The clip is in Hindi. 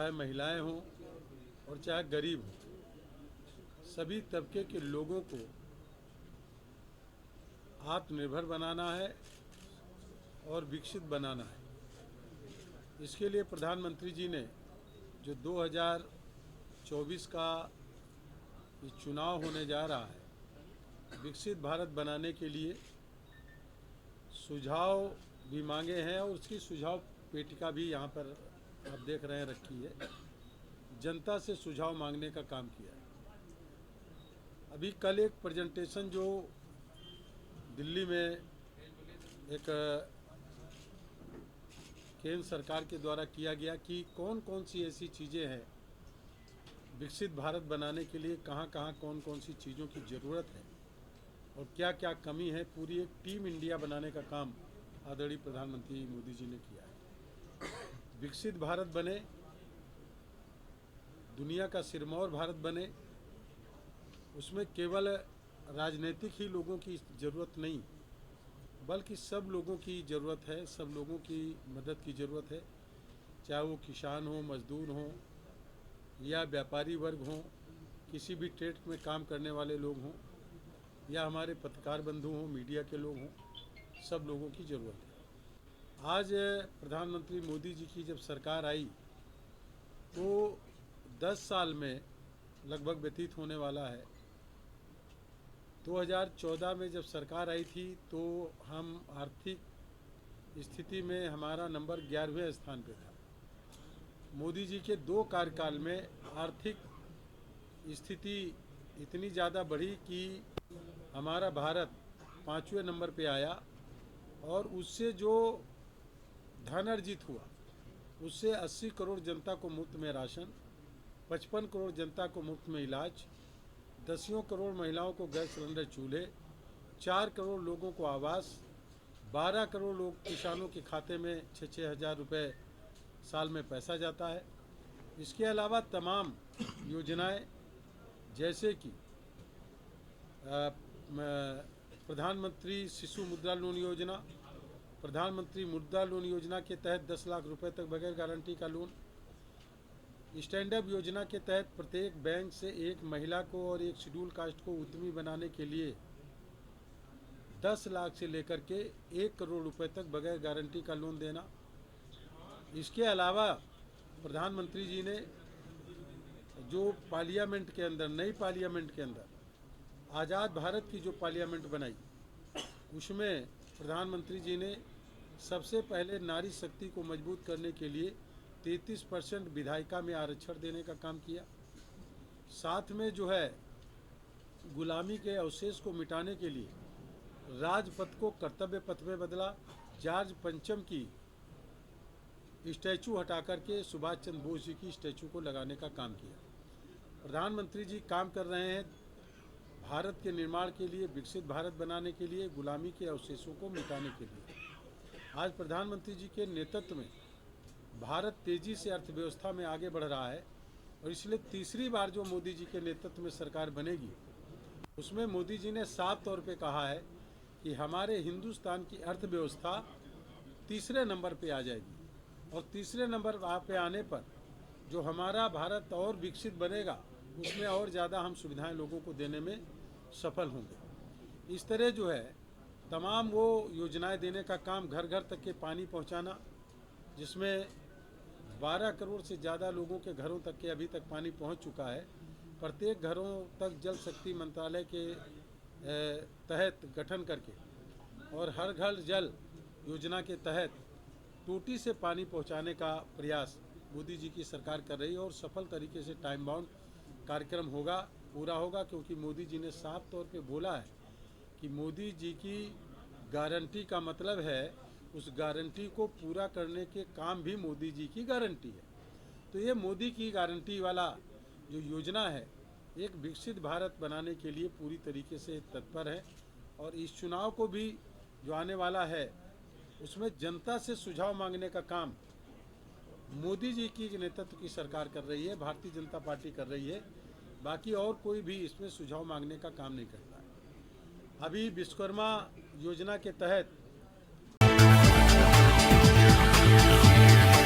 चाहे महिलाएं हों और चाहे गरीब हों, सभी तबके के लोगों को आत्मनिर्भर बनाना है और विकसित बनाना है। इसके लिए प्रधानमंत्री जी ने जो 2024 का ये चुनाव होने जा रहा है, विकसित भारत बनाने के लिए सुझाव भी मांगे हैं और उसकी सुझाव पेटिका भी यहाँ पर आप देख रहे हैं रखी है। जनता से सुझाव मांगने का काम किया है। अभी कल एक प्रेजेंटेशन जो दिल्ली में एक केंद्र सरकार के द्वारा किया गया कि कौन कौन सी ऐसी चीज़ें हैं विकसित भारत बनाने के लिए, कहाँ कहाँ कौन कौन सी चीज़ों की ज़रूरत है और क्या क्या कमी है, पूरी एक टीम इंडिया बनाने का काम आदरणीय प्रधानमंत्री मोदी जी ने किया है। विकसित भारत बने, दुनिया का सिरमौर भारत बने, उसमें केवल राजनीतिक ही लोगों की ज़रूरत नहीं, बल्कि सब लोगों की ज़रूरत है, सब लोगों की मदद की ज़रूरत है। चाहे वो किसान हो, मजदूर हों या व्यापारी वर्ग हों, किसी भी ट्रेड में काम करने वाले लोग हों या हमारे पत्रकार बंधु हों, मीडिया के लोग हों, सब लोगों की ज़रूरत है। आज प्रधानमंत्री मोदी जी की जब सरकार आई तो 10 साल में लगभग व्यतीत होने वाला है। 2014 में जब सरकार आई थी तो हम आर्थिक स्थिति में हमारा नंबर 11वें स्थान पे था। मोदी जी के 2 कार्यकाल में आर्थिक स्थिति इतनी ज़्यादा बढ़ी कि हमारा भारत 5वें नंबर पे आया और उससे जो धन अर्जित हुआ उससे 80 करोड़ जनता को मुफ्त में राशन, 55 करोड़ जनता को मुफ्त में इलाज, 10 करोड़ महिलाओं को गैस सिलेंडर चूल्हे, 4 करोड़ लोगों को आवास, 12 करोड़ लोग किसानों के खाते में 6-6 हज़ार रुपये साल में पैसा जाता है। इसके अलावा तमाम योजनाएं जैसे कि प्रधानमंत्री शिशु मुद्रा लोन योजना, प्रधानमंत्री मुद्रा लोन योजना के तहत 10 लाख रुपए तक बगैर गारंटी का लोन, स्टैंड अप योजना के तहत प्रत्येक बैंक से एक महिला को और एक शेड्यूल कास्ट को उद्यमी बनाने के लिए 10 लाख से लेकर के 1 करोड़ रुपए तक बगैर गारंटी का लोन देना। इसके अलावा प्रधानमंत्री जी ने जो पार्लियामेंट के अंदर, नई पार्लियामेंट के अंदर आज़ाद भारत की जो पार्लियामेंट बनाई, उसमें प्रधानमंत्री जी ने सबसे पहले नारी शक्ति को मजबूत करने के लिए 33% विधायिका में आरक्षण देने का काम किया। साथ में जो है गुलामी के अवशेष को मिटाने के लिए राजपथ को कर्तव्य पथ में बदला। जॉर्ज पंचम की स्टैचू हटा करके सुभाष चंद्र बोस जी की स्टैचू को लगाने का काम किया। प्रधानमंत्री जी काम कर रहे हैं भारत के निर्माण के लिए, विकसित भारत बनाने के लिए, गुलामी के अवशेषों को मिटाने के लिए। आज प्रधानमंत्री जी के नेतृत्व में भारत तेज़ी से अर्थव्यवस्था में आगे बढ़ रहा है और इसलिए तीसरी बार जो मोदी जी के नेतृत्व में सरकार बनेगी उसमें मोदी जी ने साफ तौर पे कहा है कि हमारे हिंदुस्तान की अर्थव्यवस्था तीसरे नंबर पे आ जाएगी और तीसरे नंबर पे आने पर जो हमारा भारत और विकसित बनेगा उसमें और ज़्यादा हम सुविधाएं लोगों को देने में सफल होंगे। इस तरह जो है तमाम वो योजनाएं देने का काम, घर घर तक के पानी पहुंचाना, जिसमें 12 करोड़ से ज़्यादा लोगों के घरों तक के अभी तक पानी पहुंच चुका है। प्रत्येक घरों तक जल शक्ति मंत्रालय के तहत गठन करके और हर घर जल योजना के तहत टूटी से पानी पहुंचाने का प्रयास मोदी जी की सरकार कर रही है और सफल तरीके से टाइम बाउंड कार्यक्रम होगा, पूरा होगा, क्योंकि मोदी जी ने साफ तौर पे बोला है कि मोदी जी की गारंटी का मतलब है उस गारंटी को पूरा करने के काम भी मोदी जी की गारंटी है। तो ये मोदी की गारंटी वाला जो योजना है एक विकसित भारत बनाने के लिए पूरी तरीके से तत्पर है और इस चुनाव को भी जो आने वाला है उसमें जनता से सुझाव मांगने का काम मोदी जी की नेतृत्व की सरकार कर रही है, भारतीय जनता पार्टी कर रही है। बाकी और कोई भी इसमें सुझाव मांगने का काम नहीं करता है। अभी विश्वकर्मा योजना के तहत